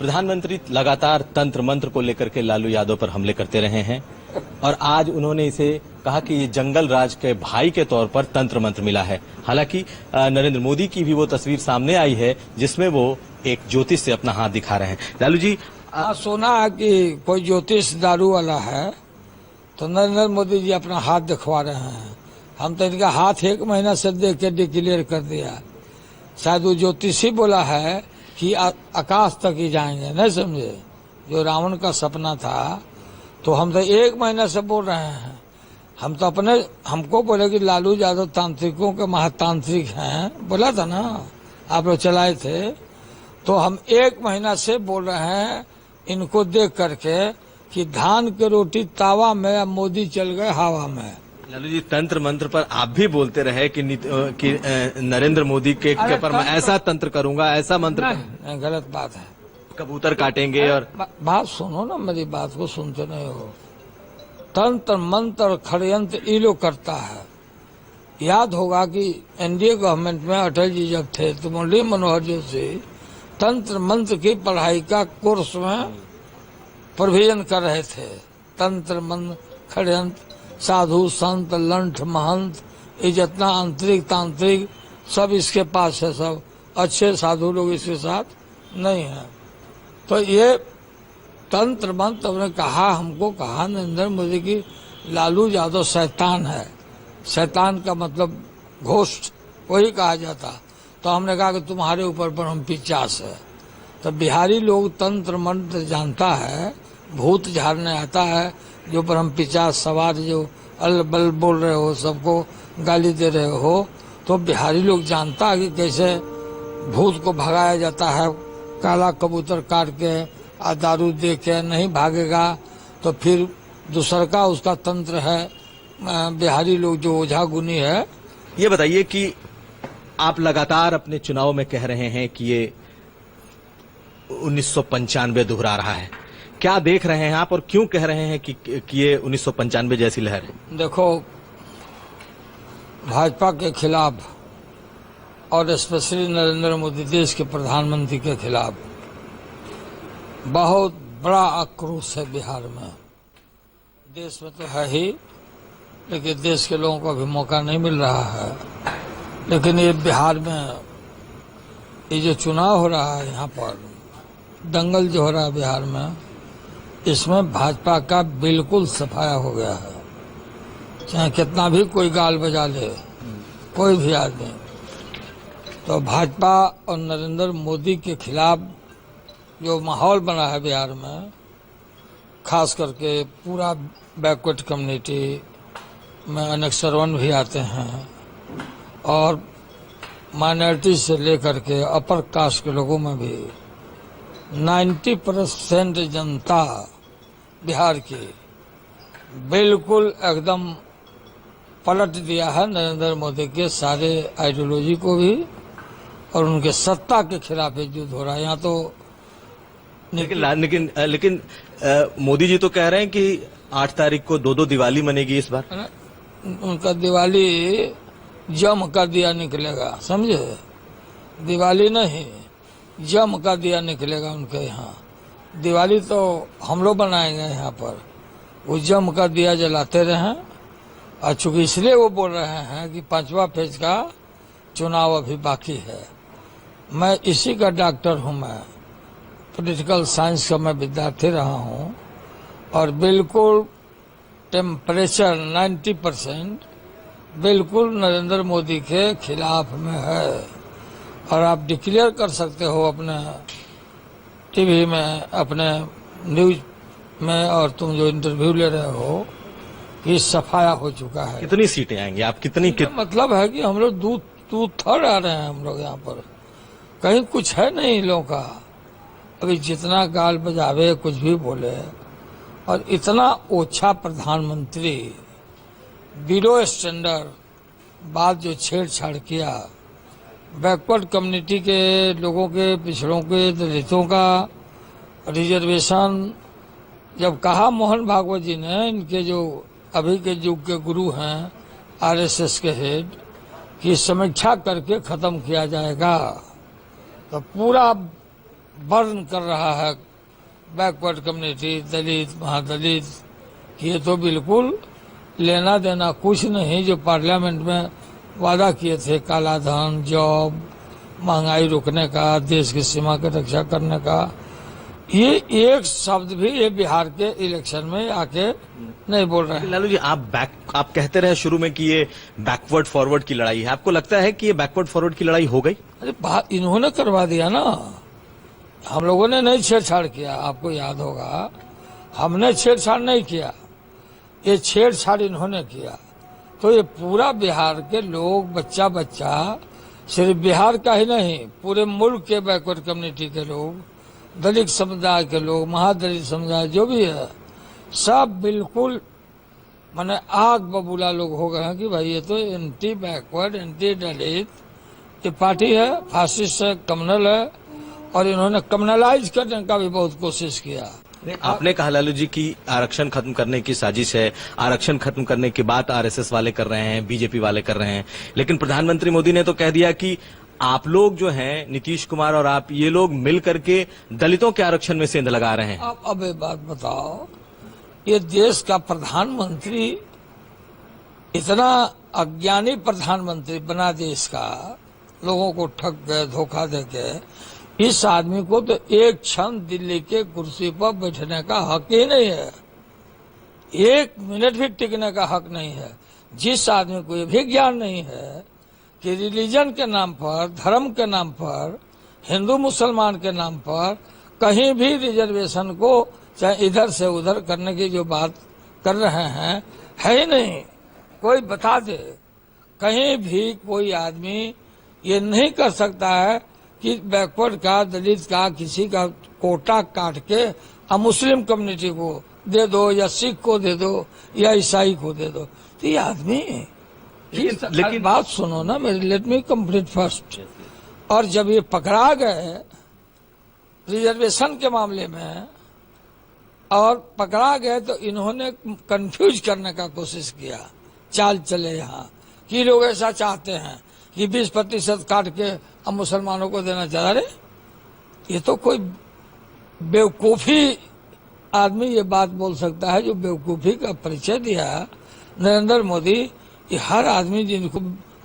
प्रधानमंत्री लगातार तंत्र मंत्र को लेकर के लालू यादव पर हमले करते रहे हैं और आज उन्होंने इसे कहा कि ये जंगल राज के भाई के तौर पर तंत्र मंत्र मिला है। हालांकि नरेंद्र मोदी की भी वो तस्वीर सामने आई है जिसमें वो एक ज्योतिष से अपना हाथ दिखा रहे हैं। लालू जी, सुना है कि कोई ज्योतिष दारू वाला है तो नरेंद्र मोदी जी अपना हाथ दिखवा रहे हैं। हम तो इनका हाथ 1 महीना से देख के डिक्लेयर कर दिया। शायद वो ज्योतिषी बोला है कि आकाश तक ही जाएंगे, नहीं समझे? जो रावण का सपना था, तो हम तो 1 महीना से बोल रहे हैं। हम तो हमको बोले कि लालू यादव तांत्रिकों के महातांत्रिक हैं, बोला था ना, आप लोग चलाए थे। तो हम 1 महीना से बोल रहे हैं इनको देख करके कि धान की रोटी तावा में, अब मोदी चल गए हवा में। लालू जी, तंत्र मंत्र पर आप भी बोलते रहे कि नरेंद्र मोदी के पर मैं ऐसा तंत्र करूंगा, ऐसा मंत्र नहीं, गलत बात है। कबूतर काटेंगे और बात सुनो ना, मेरी बात को सुनते नहीं हो। तंत्र मंत्र षड्यंत्र ये लोग करता है। याद होगा कि एनडीए गवर्नमेंट में अटल जी जब थे तो मुरली मनोहर जोशी तंत्र मंत्र की पढ़ाई का कोर्स में प्रोविजन कर रहे थे। तंत्र मंत्र षड्यंत्र, साधु संत लंठ महंत, ये जितना आंतरिक तांत्रिक सब इसके पास है। सब अच्छे साधु लोग इसके साथ नहीं है। तो ये तंत्र मंत्र हमने कहा, हमको कहा नरेंद्र मोदी की लालू यादव शैतान है। शैतान का मतलब घोस्ट, वही कहा जाता। तो हमने कहा कि तुम्हारे ऊपर ब्रह्म पिचास है। तो बिहारी लोग तंत्र मंत्र जानता है, भूत झाड़ने आता है। जो ब्रह्म पिचास सवार जो अल बल बोल रहे हो, सबको गाली दे रहे हो, तो बिहारी लोग जानता है कि कैसे भूत को भगाया जाता है। काला कबूतर काट के आ दारू दे के नहीं भागेगा तो फिर दूसर का उसका तंत्र है। बिहारी लोग जो ओझा गुनी है। ये बताइए कि आप लगातार अपने चुनाव में कह रहे हैं कि ये 1995 दोहरा रहा है। क्या देख रहे हैं आप और क्यों कह रहे हैं कि ये 1995 जैसी लहर है? देखो, भाजपा के खिलाफ और स्पेशली नरेंद्र मोदी देश के प्रधानमंत्री के खिलाफ बहुत बड़ा आक्रोश है बिहार में। देश में तो है ही, लेकिन देश के लोगों को अभी मौका नहीं मिल रहा है। लेकिन ये बिहार में ये जो चुनाव हो रहा है, यहाँ पर दंगल जो हो रहा है बिहार में, इसमें भाजपा का बिल्कुल सफाया हो गया है। चाहे कितना भी कोई गाल बजा ले, कोई भी आदमी, तो भाजपा और नरेंद्र मोदी के खिलाफ जो माहौल बना है बिहार में, खास करके पूरा बैकवर्ड कम्युनिटी में अनेक श्रवण भी आते हैं और माइनॉरिटी से लेकर के अपर कास्ट के लोगों में भी 90% जनता बिहार की बिल्कुल एकदम पलट दिया है नरेंद्र मोदी के सारे आइडियोलॉजी को भी, और उनके सत्ता के खिलाफ युद्ध हो रहा है यहाँ तो। लेकिन मोदी जी तो कह रहे हैं कि 8 तारीख को 2 दिवाली मनेगी इस बार। उनका दिवाली जम का दिया निकलेगा, समझे? दिवाली नहीं, जम का दिया निकलेगा उनके यहाँ। दिवाली तो हम लोग बनाएंगे यहाँ पर, वो जम का दिया जलाते रहें। और चूंकि इसलिए वो बोल रहे हैं कि 5वां फेज का चुनाव अभी बाकी है। मैं इसी का डॉक्टर हूँ, मैं पॉलिटिकल साइंस का मैं विद्यार्थी रहा हूँ, और बिल्कुल टेम्परेचर 90% बिल्कुल नरेंद्र मोदी के खिलाफ में है। और आप डिक्लेयर कर सकते हो अपने टीवी में, अपने न्यूज में, और तुम जो इंटरव्यू ले रहे हो कि सफाया हो चुका है। कितनी सीटें आएंगी आप? मतलब है कि हम लोग दूध थर्ड आ रहे हैं हम लोग यहाँ पर। कहीं कुछ है नहीं इन लोगों का। अभी जितना गाल बजावे, कुछ भी बोले, और इतना ओछा प्रधानमंत्री, बिलो स्टैंडर्ड बात जो छेड़छाड़ किया, बैकवर्ड कम्युनिटी के लोगों के, पिछड़ों के, दलितों का रिजर्वेशन जब कहा मोहन भागवत जी ने, इनके जो अभी के युग के गुरु हैं आरएसएस के हेड, कि समीक्षा करके खत्म किया जाएगा, तो पूरा बर्न कर रहा है बैकवर्ड कम्युनिटी, दलित, महादलित, ये तो बिल्कुल लेना देना कुछ नहीं। जो पार्लियामेंट में वादा किए थे, काला धन, जॉब, महंगाई रोकने का, देश की सीमा की रक्षा करने का, ये एक शब्द भी ये बिहार के इलेक्शन में आके नहीं बोल रहे हैं। लालू जी, आप कहते रहे शुरू में कि ये बैकवर्ड फॉरवर्ड की लड़ाई है, आपको लगता है कि ये बैकवर्ड फॉरवर्ड की लड़ाई हो गई? अरे बात इन्होंने करवा दिया ना, हम लोगों ने नहीं छेड़छाड़ किया। आपको याद होगा, हमने छेड़छाड़ नहीं किया, ये छेड़छाड़ इन्होंने किया। तो ये पूरा बिहार के लोग, बच्चा बच्चा, सिर्फ बिहार का ही नहीं, पूरे मुल्क के बैकवर्ड कम्युनिटी के लोग, दलित समुदाय के लोग, महादलित समुदाय जो भी है, सब बिल्कुल माने आग बबूला लोग हो गए हैं कि भाई ये तो एंटी बैकवर्ड, एंटी दलित ये पार्टी है, फासिस्ट है, कम्युनल है, और इन्होंने कम्युनलाइज करने का भी बहुत कोशिश किया। आपने कहा लालू जी कि आरक्षण खत्म करने की साजिश है, आरक्षण खत्म करने की बात आरएसएस वाले कर रहे हैं, बीजेपी वाले कर रहे हैं, लेकिन प्रधानमंत्री मोदी ने तो कह दिया कि आप लोग जो हैं, नीतीश कुमार और आप, ये लोग मिल करके दलितों के आरक्षण में सेंध लगा रहे हैं। आप अब एक बात बताओ, ये देश का प्रधानमंत्री इतना अज्ञानी प्रधानमंत्री बना देश का, लोगों को ठग के, धोखा देके, इस आदमी को तो एक क्षण दिल्ली के कुर्सी पर बैठने का हक ही नहीं है, एक मिनट भी टिकने का हक नहीं है। जिस आदमी को ये भी ज्ञान नहीं है कि रिलीजन के नाम पर, धर्म के नाम पर, हिंदू मुसलमान के नाम पर कहीं भी रिजर्वेशन को चाहे इधर से उधर करने की जो बात कर रहे हैं, है ही नहीं। कोई बता दे, कहीं भी कोई आदमी ये नहीं कर सकता है कि बैकवर्ड का, दलित का, किसी का कोटा काट के मुस्लिम कम्युनिटी को दे दो, या सिख को दे दो, या ईसाई को दे दो। तो ये आदमी, लेकिन बात सुनो ना मेरी, लेट मी कंप्लीट फर्स्ट। और जब ये पकड़ा गए रिजर्वेशन के मामले में और पकड़ा गए, तो इन्होंने कंफ्यूज करने का कोशिश किया, चाल चले यहाँ कि लोग ऐसा चाहते हैं कि 20% काट के अब मुसलमानों को देना चाह रहे। ये तो कोई बेवकूफी आदमी ये बात बोल सकता है जो बेवकूफी का परिचय दिया नरेंद्र मोदी। ये हर आदमी जिनको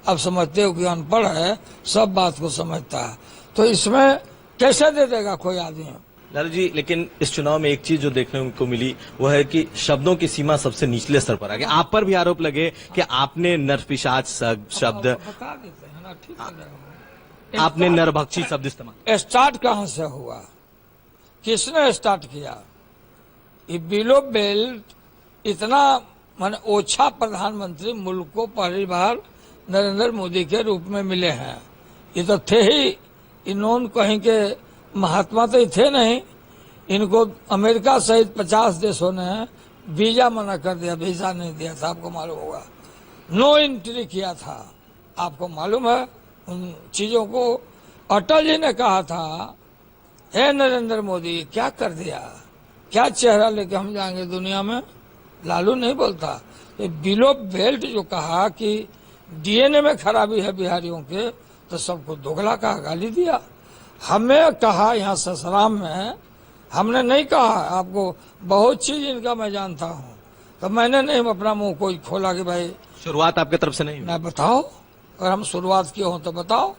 अब समझते हो कि अनपढ़ है, सब बात को समझता है, तो इसमें कैसे दे देगा कोई आदमी? लालू जी, लेकिन इस चुनाव में एक चीज जो देखने को मिली वो है कि शब्दों की सीमा सबसे निचले स्तर पर आ गई। आप पर भी आरोप लगे कि आपने नरपिशाच शब्द, बता देते हैं ना, ठीक है, आपने नरभक्षी शब्द इस्तेमाल। स्टार्ट कहाँ से हुआ, किसने स्टार्ट किया? ये बिलो बेल्ट इतना माने ओछा प्रधानमंत्री मुल्क को पहली बार नरेंद्र मोदी के रूप में मिले हैं। ये तो थे ही, इन्होंने कहीं के महात्मा तो थे नहीं। इनको अमेरिका सहित 50 देशों ने वीजा मना कर दिया, वीजा नहीं दिया था, आपको मालूम होगा, नो एंट्री किया था। आपको मालूम है उन चीजों को? अटल जी ने कहा था, हे नरेंद्र मोदी क्या कर दिया, क्या चेहरा लेके हम जाएंगे दुनिया में? लालू नहीं बोलता। ये बिलो बेल्ट जो कहा कि डीएनए में खराबी है बिहारियों के, तो सबको दोगला कहा, गाली दिया। हमें कहा यहाँ ससराम में, हमने नहीं कहा, आपको बहुत चीज इनका मैं जानता हूँ, तो मैंने नहीं अपना मुंह कोई खोला कि भाई शुरुआत आपकी तरफ से नहीं हुई। मैं बताओ, अगर हम शुरुआत किए हो तो बताओ।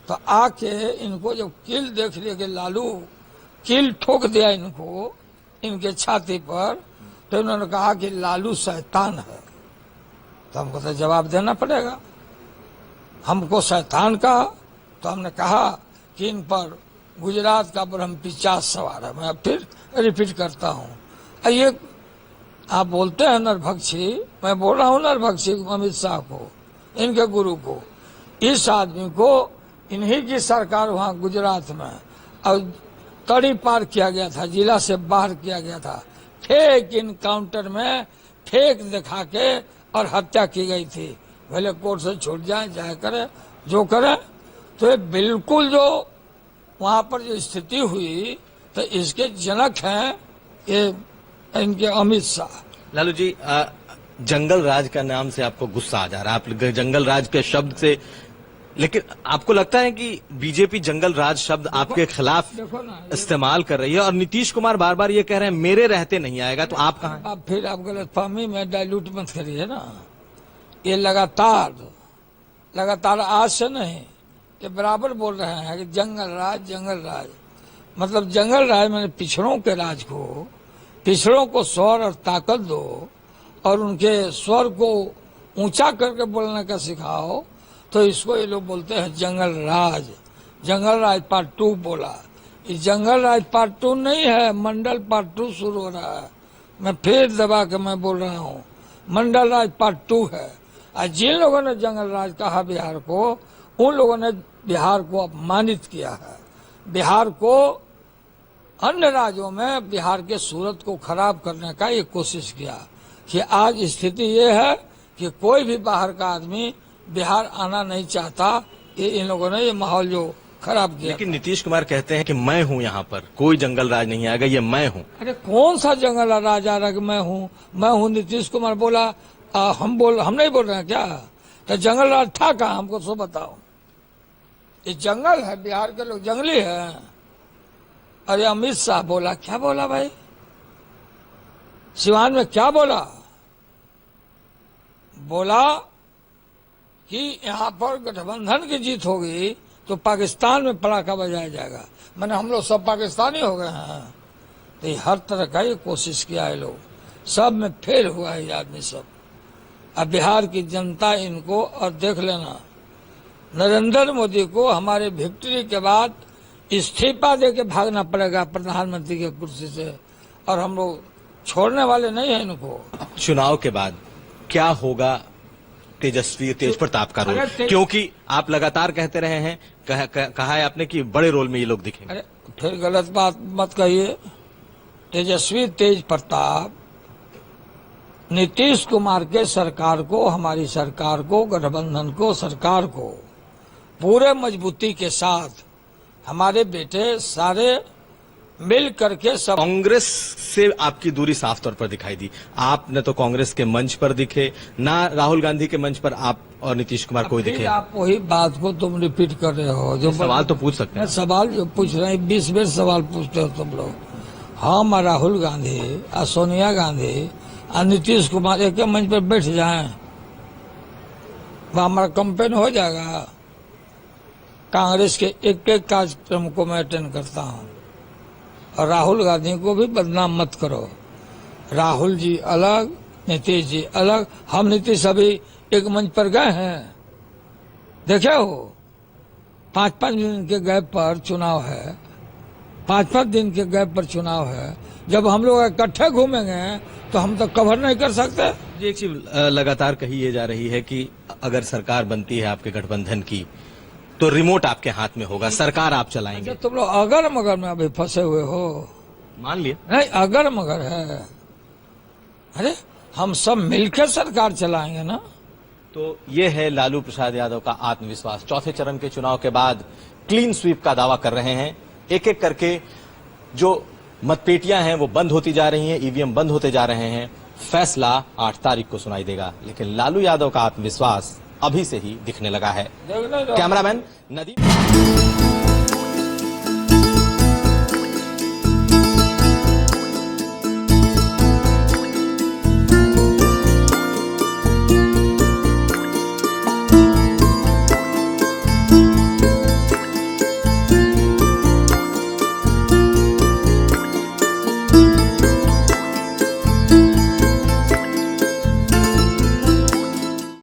तो आके इनको जब किल देख लिया कि लालू किल ठोक दिया इनको इनके छाती पर, तो इन्होंने कहा कि लालू शैतान है। तो हमको तो जवाब देना पड़ेगा। हमको शैतान कहा तो हमने कहा कि इन पर गुजरात का ब्रह्म पिशाच सवार है। मैं फिर रिपीट करता हूँ, ये आप बोलते हैं नरभक्षी, मैं बोल रहा हूँ नरभक्षी अमित शाह को, इनके गुरु को। इस आदमी को इन्हीं की सरकार वहाँ गुजरात में और तड़ी पार किया गया था, जिला से बाहर किया गया था, फेक इनकाउंटर में फेक दिखा के और हत्या की गई थी। भले कोर्ट से छूट जाए, चाहे करे जो करे। तो ये बिल्कुल जो वहां पर जो स्थिति हुई, तो इसके जनक हैं ये इनके अमित शाह। लालू जी, जंगल राज का नाम से आपको गुस्सा आ जा रहा है, आप जंगल राज के शब्द से लेकिन आपको लगता है कि बीजेपी जंगल राज शब्द आपके खिलाफ देखो ना, इस्तेमाल कर रही है और नीतीश कुमार बार बार ये कह रहे हैं मेरे रहते नहीं आएगा, तो आप कहाँ हैं? अब फिर आप गलतफहमी में डाइल्यूट मत करिए ना। ये लगातार आज से नहीं, ये बराबर बोल रहे हैं कि जंगल राज मतलब जंगल राज मैंने पिछड़ों के राज को, पिछड़ों को स्वर और ताकत दो और उनके स्वर को ऊंचा करके बोलने का सिखाओ, तो इसको ये लोग बोलते हैं जंगल राज पार्ट 2 बोला। ये जंगल राज पार्ट 2 नहीं है, मंडल पार्ट 2 शुरू हो रहा है। मैं फिर दबा के मैं बोल रहा हूँ, मंडल राज पार्ट 2 है। और जिन लोगों ने जंगल राज कहा बिहार को, उन लोगों ने बिहार को अपमानित किया है। बिहार को अन्य राज्यों में बिहार के सूरत को खराब करने का ये कोशिश किया कि आज स्थिति ये है कि कोई भी बाहर का आदमी बिहार आना नहीं चाहता। ये इन लोगों ने ये माहौल जो खराब किया। लेकिन नीतीश कुमार कहते हैं कि मैं हूं यहाँ पर, कोई जंगल राज नहीं आएगा, ये मैं हूं। अरे कौन सा जंगल राज आ रहा है कि मैं हूँ? नीतीश कुमार बोला, हम नहीं बोल रहे हैं क्या? तो जंगल राज था कहाँ, हमको सो बताओ। ये जंगल है, बिहार के लोग जंगली है। अरे अमित शाह बोला, क्या बोला भाई? सिवान में क्या बोला कि यहाँ पर गठबंधन की जीत होगी तो पाकिस्तान में पटाखा बजाया जाएगा। मैंने हम लोग सब पाकिस्तानी हो गए हैं। तो ये हर तरह का ये कोशिश किया है लोग, सब में फेल हुआ है ये आदमी सब। अब बिहार की जनता इनको, और देख लेना नरेंद्र मोदी को हमारे विक्ट्री के बाद इस्तीफा दे के भागना पड़ेगा प्रधानमंत्री की कुर्सी से, और हम लोग छोड़ने वाले नहीं है इनको। चुनाव के बाद क्या होगा तेज प्रताप का रोल? क्योंकि आप लगातार कहते रहे हैं, कहा है आपने कि बड़े रोल में ये लोग दिखेंगे। अरे फिर गलत बात मत कहिए। तेज प्रताप नीतीश कुमार के सरकार को, हमारी सरकार को, गठबंधन को, सरकार को पूरे मजबूती के साथ हमारे बेटे सारे मिल करके सब। कांग्रेस से आपकी दूरी साफ तौर पर दिखाई दी। आप न तो कांग्रेस के मंच पर दिखे, ना राहुल गांधी के मंच पर आप और नीतीश कुमार कोई दिखे। आप वही बात को तुम रिपीट कर रहे हो। जो सवाल तो पूछ सकते हैं। सवाल जो पूछ रहे हैं, 20 बेर सवाल पूछते हो तुम लोग। हम और राहुल गांधी और सोनिया गांधी और नीतीश कुमार एक मंच पर बैठ जाएं, हमारा कंपेन हो जाएगा। कांग्रेस के एक कार्यक्रम को मैं अटेंड करता हूं। और राहुल गांधी को भी बदनाम मत करो। राहुल जी अलग, नीतीश जी अलग। हम नीतीश अभी एक मंच पर गए हैं, देखे हो? 5-5 दिन के गैप पर चुनाव है, 5-5 दिन के गैप पर चुनाव है। जब हम लोग इकट्ठे घूमेंगे तो हम तो कवर नहीं कर सकते। एक चीज लगातार कही ये जा रही है कि अगर सरकार बनती है आपके गठबंधन की, तो रिमोट आपके हाथ में होगा, सरकार आप चलाएंगे। तुम लोग अगर मगर में अभी फंसे हुए हो। मान लिया नहीं, अगर मगर है। अरे हम सब मिलकर सरकार चलाएंगे ना। तो ये है लालू प्रसाद यादव का आत्मविश्वास। चौथे चरण के चुनाव के बाद क्लीन स्वीप का दावा कर रहे हैं। एक एक करके जो मतपेटियां हैं वो बंद होती जा रही हैं, ईवीएम बंद होते जा रहे हैं। फैसला 8 तारीख को सुनाई देगा। लेकिन लालू यादव का आत्मविश्वास अभी से ही दिखने लगा है। कैमरामैन नदीम।